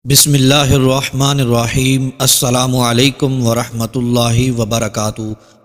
بسم اللہ الرحمن الرحیم۔ السلام علیکم ورحمۃ اللہ وبرکاتہ۔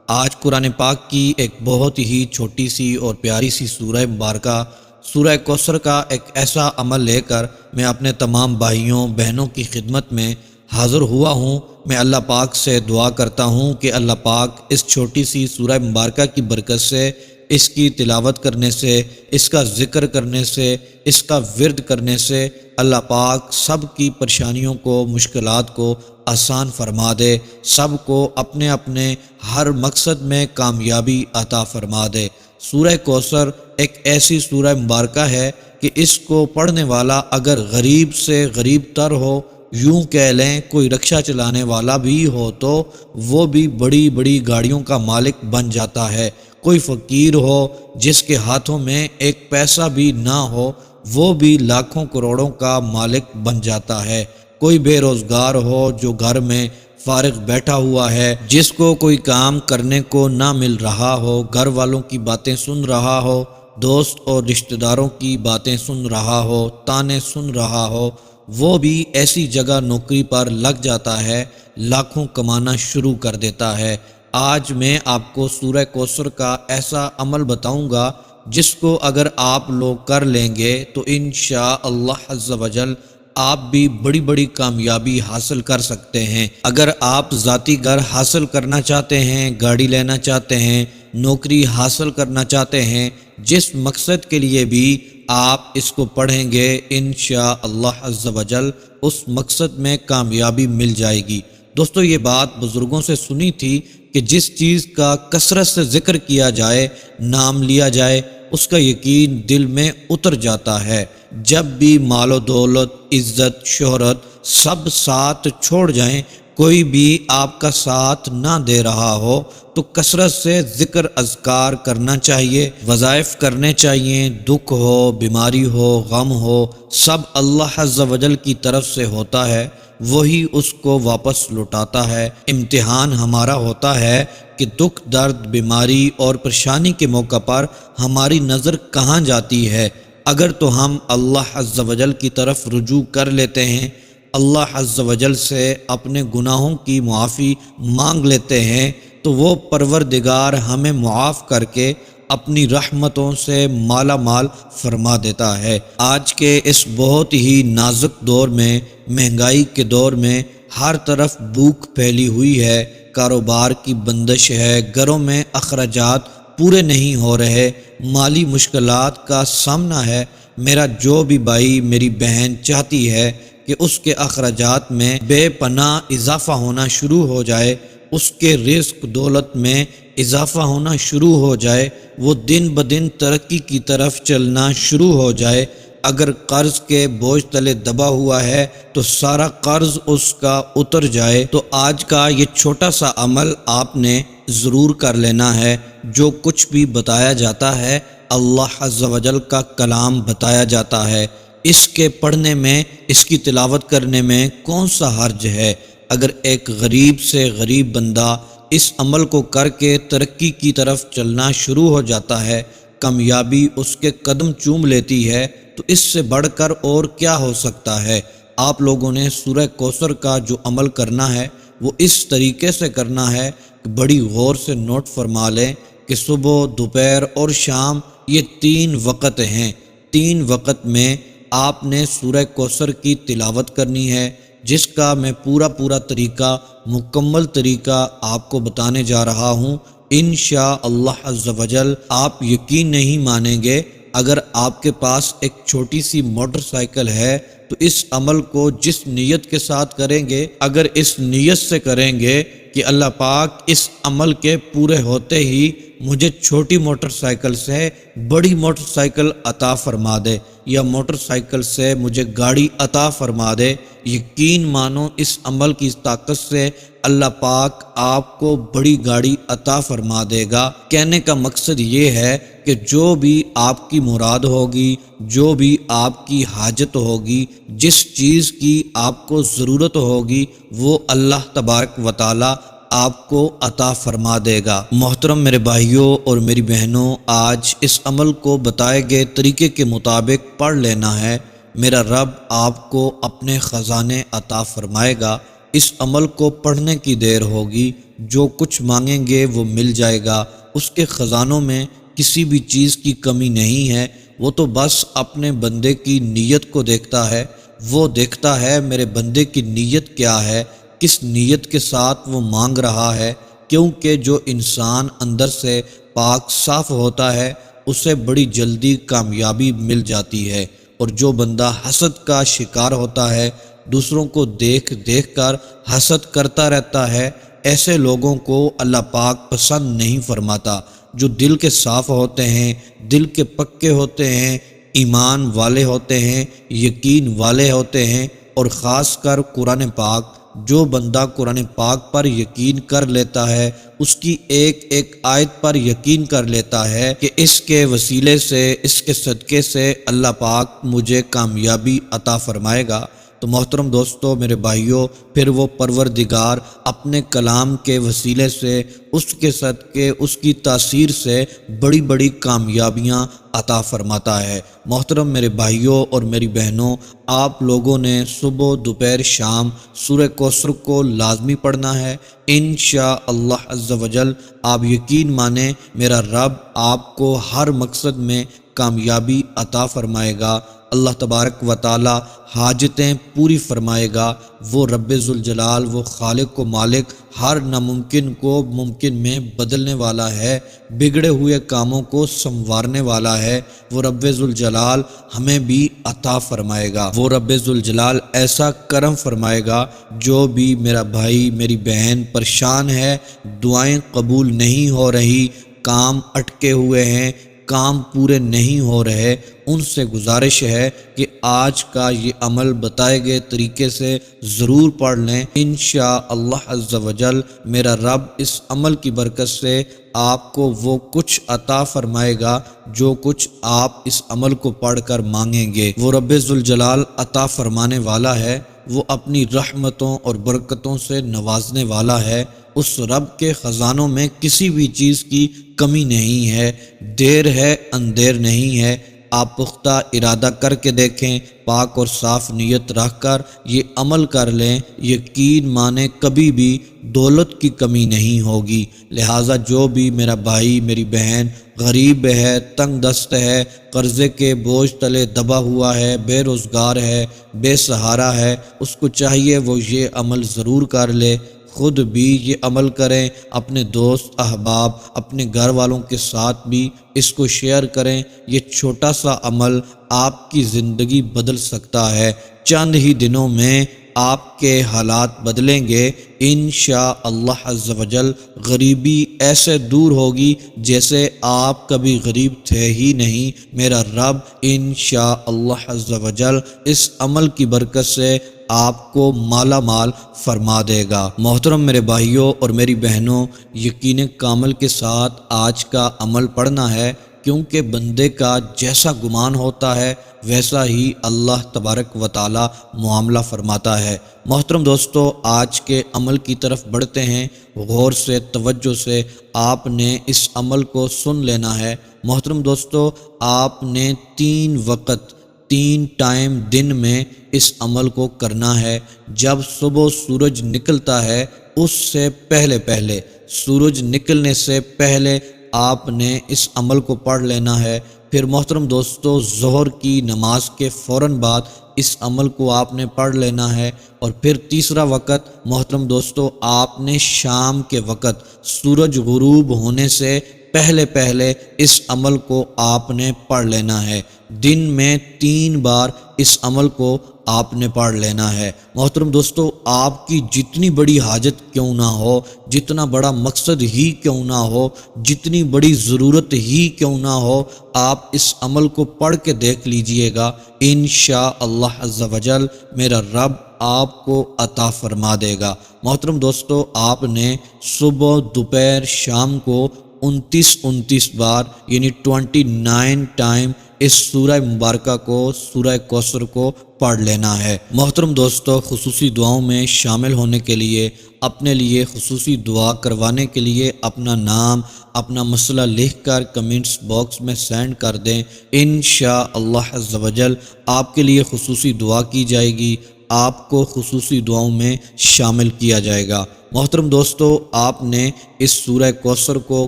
آج قرآن پاک کی ایک بہت ہی چھوٹی سی اور پیاری سی سورہ مبارکہ سورہ کوثر کا ایک ایسا عمل لے کر میں اپنے تمام بھائیوں بہنوں کی خدمت میں حاضر ہوا ہوں۔ میں اللہ پاک سے دعا کرتا ہوں کہ اللہ پاک اس چھوٹی سی سورہ مبارکہ کی برکت سے، اس کی تلاوت کرنے سے، اس کا ذکر کرنے سے، اس کا ورد کرنے سے اللہ پاک سب کی پریشانیوں کو، مشکلات کو آسان فرما دے، سب کو اپنے اپنے ہر مقصد میں کامیابی عطا فرما دے۔ سورہ کوثر ایک ایسی سورہ مبارکہ ہے کہ اس کو پڑھنے والا اگر غریب سے غریب تر ہو، یوں کہہ لیں کوئی رکشہ چلانے والا بھی ہو تو وہ بھی بڑی بڑی گاڑیوں کا مالک بن جاتا ہے۔ کوئی فقیر ہو جس کے ہاتھوں میں ایک پیسہ بھی نہ ہو، وہ بھی لاکھوں کروڑوں کا مالک بن جاتا ہے۔ کوئی بے روزگار ہو جو گھر میں فارغ بیٹھا ہوا ہے، جس کو کوئی کام کرنے کو نہ مل رہا ہو، گھر والوں کی باتیں سن رہا ہو، دوست اور رشتہ داروں کی باتیں سن رہا ہو، تانے سن رہا ہو، وہ بھی ایسی جگہ نوکری پر لگ جاتا ہے، لاکھوں کمانا شروع کر دیتا ہے۔ آج میں آپ کو سورہ کوثر کا ایسا عمل بتاؤں گا جس کو اگر آپ لوگ کر لیں گے تو انشاءاللہ عز و جل آپ بھی بڑی بڑی کامیابی حاصل کر سکتے ہیں۔ اگر آپ ذاتی گھر حاصل کرنا چاہتے ہیں، گاڑی لینا چاہتے ہیں، نوکری حاصل کرنا چاہتے ہیں، جس مقصد کے لیے بھی آپ اس کو پڑھیں گے انشاءاللہ عز و جل اس مقصد میں کامیابی مل جائے گی۔ دوستو، یہ بات بزرگوں سے سنی تھی کہ جس چیز کا کثرت سے ذکر کیا جائے، نام لیا جائے، اس کا یقین دل میں اتر جاتا ہے۔ جب بھی مال و دولت، عزت، شہرت سب ساتھ چھوڑ جائیں، کوئی بھی آپ کا ساتھ نہ دے رہا ہو تو کثرت سے ذکر اذکار کرنا چاہیے، وظائف کرنے چاہیے۔ دکھ ہو، بیماری ہو، غم ہو، سب اللہ عز و جل کی طرف سے ہوتا ہے، وہی اس کو واپس لوٹاتا ہے۔ امتحان ہمارا ہوتا ہے کہ دکھ، درد، بیماری اور پریشانی کے موقع پر ہماری نظر کہاں جاتی ہے۔ اگر تو ہم اللہ عز و جل کی طرف رجوع کر لیتے ہیں، اللہ عز و جل سے اپنے گناہوں کی معافی مانگ لیتے ہیں، تو وہ پروردگار ہمیں معاف کر کے اپنی رحمتوں سے مالا مال فرما دیتا ہے۔ آج کے اس بہت ہی نازک دور میں، مہنگائی کے دور میں، ہر طرف بھوک پھیلی ہوئی ہے، کاروبار کی بندش ہے، گھروں میں اخراجات پورے نہیں ہو رہے، مالی مشکلات کا سامنا ہے۔ میرا جو بھی بھائی، میری بہن چاہتی ہے کہ اس کے اخراجات میں بے پناہ اضافہ ہونا شروع ہو جائے، اس کے رزق دولت میں اضافہ ہونا شروع ہو جائے، وہ دن بدن ترقی کی طرف چلنا شروع ہو جائے۔ اگر قرض کے بوجھ تلے دبا ہوا ہے تو سارا قرض اس کا اتر جائے، تو آج کا یہ چھوٹا سا عمل آپ نے ضرور کر لینا ہے۔ جو کچھ بھی بتایا جاتا ہے، اللہ عز و جل کا کلام بتایا جاتا ہے، اس کے پڑھنے میں، اس کی تلاوت کرنے میں کون سا حرج ہے؟ اگر ایک غریب سے غریب بندہ اس عمل کو کر کے ترقی کی طرف چلنا شروع ہو جاتا ہے، کامیابی اس کے قدم چوم لیتی ہے، تو اس سے بڑھ کر اور کیا ہو سکتا ہے؟ آپ لوگوں نے سورہ کوثر کا جو عمل کرنا ہے وہ اس طریقے سے کرنا ہے کہ بڑی غور سے نوٹ فرما لیں کہ صبح، دوپہر اور شام یہ 3 وقت ہیں۔ 3 وقت میں آپ نے سورہ کوثر کی تلاوت کرنی ہے، جس کا میں پورا طریقہ، مکمل طریقہ آپ کو بتانے جا رہا ہوں۔ انشاءاللہ عز و جل آپ یقین نہیں مانیں گے، اگر آپ کے پاس ایک چھوٹی سی موٹر سائیکل ہے تو اس عمل کو جس نیت کے ساتھ کریں گے، اگر اس نیت سے کریں گے کہ اللہ پاک اس عمل کے پورے ہوتے ہی مجھے چھوٹی موٹر سائیکل سے بڑی موٹر سائیکل عطا فرما دے، یا موٹر سائیکل سے مجھے گاڑی عطا فرما دے، یقین مانو اس عمل کی طاقت سے اللہ پاک آپ کو بڑی گاڑی عطا فرما دے گا۔ کہنے کا مقصد یہ ہے کہ جو بھی آپ کی مراد ہوگی، جو بھی آپ کی حاجت ہوگی، جس چیز کی آپ کو ضرورت ہوگی، وہ اللہ تبارک و تعالی آپ کو عطا فرما دے گا۔ محترم میرے بھائیوں اور میری بہنوں، آج اس عمل کو بتائے گئے طریقے کے مطابق پڑھ لینا ہے۔ میرا رب آپ کو اپنے خزانے عطا فرمائے گا۔ اس عمل کو پڑھنے کی دیر ہوگی، جو کچھ مانگیں گے وہ مل جائے گا۔ اس کے خزانوں میں کسی بھی چیز کی کمی نہیں ہے، وہ تو بس اپنے بندے کی نیت کو دیکھتا ہے۔ وہ دیکھتا ہے میرے بندے کی نیت کیا ہے، کس نیت کے ساتھ وہ مانگ رہا ہے، کیونکہ جو انسان اندر سے پاک صاف ہوتا ہے اسے بڑی جلدی کامیابی مل جاتی ہے، اور جو بندہ حسد کا شکار ہوتا ہے، دوسروں کو دیکھ دیکھ کر حسد کرتا رہتا ہے، ایسے لوگوں کو اللہ پاک پسند نہیں فرماتا۔ جو دل کے صاف ہوتے ہیں، دل کے پکے ہوتے ہیں، ایمان والے ہوتے ہیں، یقین والے ہوتے ہیں، اور خاص کر قرآن پاک، جو بندہ قرآن پاک پر یقین کر لیتا ہے، اس کی ایک ایک آیت پر یقین کر لیتا ہے کہ اس کے وسیلے سے، اس کے صدقے سے اللہ پاک مجھے کامیابی عطا فرمائے گا، تو محترم دوستو، میرے بھائیوں، پھر وہ پروردگار اپنے کلام کے وسیلے سے، اس کے صدقے، اس کی تاثیر سے بڑی بڑی کامیابیاں عطا فرماتا ہے۔ محترم میرے بھائیوں اور میری بہنوں، آپ لوگوں نے صبح، دوپہر، شام سورہ کوثر کو لازمی پڑھنا ہے۔ انشاءاللہ عز و جل آپ یقین مانیں، میرا رب آپ کو ہر مقصد میں کامیابی عطا فرمائے گا۔ اللہ تبارک و تعالی حاجتیں پوری فرمائے گا۔ وہ رب ذوالجلال، وہ خالق و مالک، ہر ناممکن کو ممکن میں بدلنے والا ہے، بگڑے ہوئے کاموں کو سنوارنے والا ہے۔ وہ رب ذوالجلال ہمیں بھی عطا فرمائے گا۔ وہ رب ذوالجلال ایسا کرم فرمائے گا، جو بھی میرا بھائی، میری بہن پریشان ہے، دعائیں قبول نہیں ہو رہی، کام اٹکے ہوئے ہیں، کام پورے نہیں ہو رہے، ان سے گزارش ہے کہ آج کا یہ عمل بتائے گئے طریقے سے ضرور پڑھ لیں۔ انشاءاللہ عز و جل میرا رب اس عمل کی برکت سے آپ کو وہ کچھ عطا فرمائے گا جو کچھ آپ اس عمل کو پڑھ کر مانگیں گے۔ وہ رب ذوالجلال عطا فرمانے والا ہے، وہ اپنی رحمتوں اور برکتوں سے نوازنے والا ہے۔ اس رب کے خزانوں میں کسی بھی چیز کی کمی نہیں ہے، دیر ہے اندیر نہیں ہے۔ آپ پختہ ارادہ کر کے دیکھیں، پاک اور صاف نیت رکھ کر یہ عمل کر لیں، یقین مانیں کبھی بھی دولت کی کمی نہیں ہوگی۔ لہٰذا جو بھی میرا بھائی، میری بہن غریب ہے، تنگ دست ہے، قرضے کے بوجھ تلے دبا ہوا ہے، بے روزگار ہے، بے سہارا ہے، اس کو چاہیے وہ یہ عمل ضرور کر لے، خود بھی یہ عمل کریں، اپنے دوست احباب، اپنے گھر والوں کے ساتھ بھی اس کو شیئر کریں۔ یہ چھوٹا سا عمل آپ کی زندگی بدل سکتا ہے۔ چند ہی دنوں میں آپ کے حالات بدلیں گے۔ انشاءاللہ عز و جل غریبی ایسے دور ہوگی جیسے آپ کبھی غریب تھے ہی نہیں۔ میرا رب انشاءاللہ عز و جل اس عمل کی برکت سے آپ کو مالا مال فرما دے گا۔ محترم میرے بھائیوں اور میری بہنوں، یقین کامل کے ساتھ آج کا عمل پڑھنا ہے، کیونکہ بندے کا جیسا گمان ہوتا ہے ویسا ہی اللہ تبارک و تعالی معاملہ فرماتا ہے۔ محترم دوستو، آج کے عمل کی طرف بڑھتے ہیں۔ غور سے، توجہ سے آپ نے اس عمل کو سن لینا ہے۔ محترم دوستو، آپ نے 3 وقت، 3 ٹائم دن میں اس عمل کو کرنا ہے۔ جب صبح سورج نکلتا ہے اس سے پہلے سورج نکلنے سے پہلے آپ نے اس عمل کو پڑھ لینا ہے۔ پھر محترم دوستو، ظہر کی نماز کے فوراً بعد اس عمل کو آپ نے پڑھ لینا ہے۔ اور پھر تیسرا وقت محترم دوستو، آپ نے شام کے وقت سورج غروب ہونے سے پہلے اس عمل کو آپ نے پڑھ لینا ہے۔ دن میں 3 بار اس عمل کو آپ نے پڑھ لینا ہے۔ محترم دوستو، آپ کی جتنی بڑی حاجت کیوں نہ ہو، جتنا بڑا مقصد ہی کیوں نہ ہو، جتنی بڑی ضرورت ہی کیوں نہ ہو، آپ اس عمل کو پڑھ کے دیکھ لیجئے گا۔ انشاءاللہ عز و جل میرا رب آپ کو عطا فرما دے گا۔ محترم دوستو، آپ نے صبح، دوپہر، شام کو 29 بار یعنی 29 ٹائم اس سورہ مبارکہ کو، سورہ کوثر کو پڑھ لینا ہے۔ محترم دوستو، خصوصی دعاؤں میں شامل ہونے کے لیے، اپنے لیے خصوصی دعا کروانے کے لیے اپنا نام، اپنا مسئلہ لکھ کر کمنٹس باکس میں سینڈ کر دیں۔ انشاءاللہ عز و جل آپ کے لیے خصوصی دعا کی جائے گی، آپ کو خصوصی دعاؤں میں شامل کیا جائے گا۔ محترم دوستو، آپ نے اس سورہ کوثر کو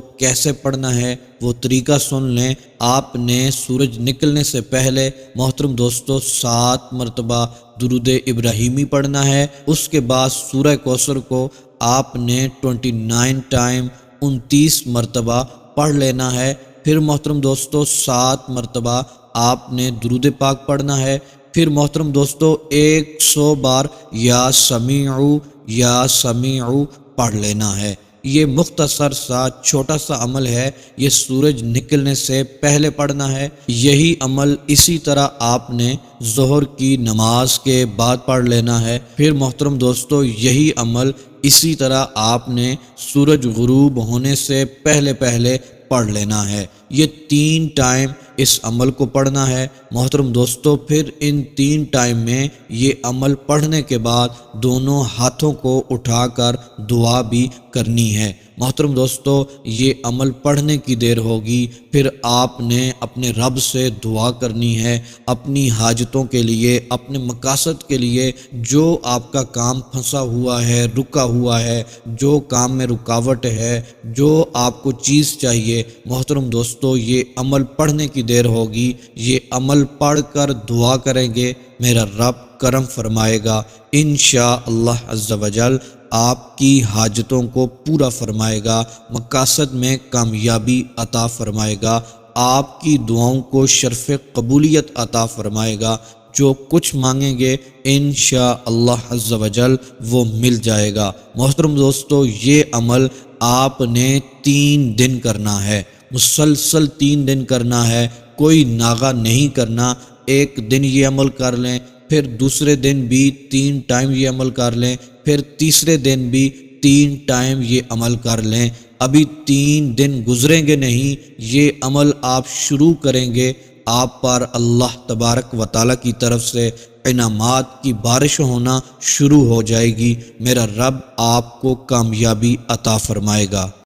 کیسے پڑھنا ہے وہ طریقہ سن لیں۔ آپ نے سورج نکلنے سے پہلے محترم دوستو 7 مرتبہ درود ابراہیمی پڑھنا ہے۔ اس کے بعد سورہ کوثر کو آپ نے 29 ٹائم 29 مرتبہ پڑھ لینا ہے۔ پھر محترم دوستو 7 مرتبہ آپ نے درود پاک پڑھنا ہے۔ پھر محترم دوستو 100 بار یا سمیعو پڑھ لینا ہے۔ یہ مختصر سا چھوٹا سا عمل ہے، یہ سورج نکلنے سے پہلے پڑھنا ہے۔ یہی عمل اسی طرح آپ نے ظہر کی نماز کے بعد پڑھ لینا ہے۔ پھر محترم دوستو یہی عمل اسی طرح آپ نے سورج غروب ہونے سے پہلے پڑھ لینا ہے۔ یہ 3 ٹائم اس عمل کو پڑھنا ہے۔ محترم دوستو، پھر ان 3 ٹائم میں یہ عمل پڑھنے کے بعد دونوں ہاتھوں کو اٹھا کر دعا بھی کرنی ہے۔ محترم دوستو، یہ عمل پڑھنے کی دیر ہوگی، پھر آپ نے اپنے رب سے دعا کرنی ہے اپنی حاجتوں کے لیے، اپنے مقاصد کے لیے۔ جو آپ کا کام پھنسا ہوا ہے، رکا ہوا ہے، جو کام میں رکاوٹ ہے، جو آپ کو چیز چاہیے، محترم دوستو یہ عمل پڑھنے کی دیر ہوگی۔ یہ عمل پڑھ کر دعا کریں گے، میرا رب کرم فرمائے گا انشاءاللہ عز و جل، آپ کی حاجتوں کو پورا فرمائے گا، مقاصد میں کامیابی عطا فرمائے گا، آپ کی دعاؤں کو شرف قبولیت عطا فرمائے گا۔ جو کچھ مانگیں گے انشاءاللہ عز و جل وہ مل جائے گا۔ محترم دوستو، یہ عمل آپ نے 3 دن کرنا ہے، مسلسل 3 دن کرنا ہے، کوئی ناغہ نہیں کرنا۔ ایک دن یہ عمل کر لیں، پھر دوسرے دن بھی 3 ٹائم یہ عمل کر لیں، پھر تیسرے دن بھی 3 ٹائم یہ عمل کر لیں۔ ابھی 3 دن گزریں گے نہیں، یہ عمل آپ شروع کریں گے، آپ پر اللہ تبارک و تعالیٰ کی طرف سے انعامات کی بارش ہونا شروع ہو جائے گی۔ میرا رب آپ کو کامیابی عطا فرمائے گا۔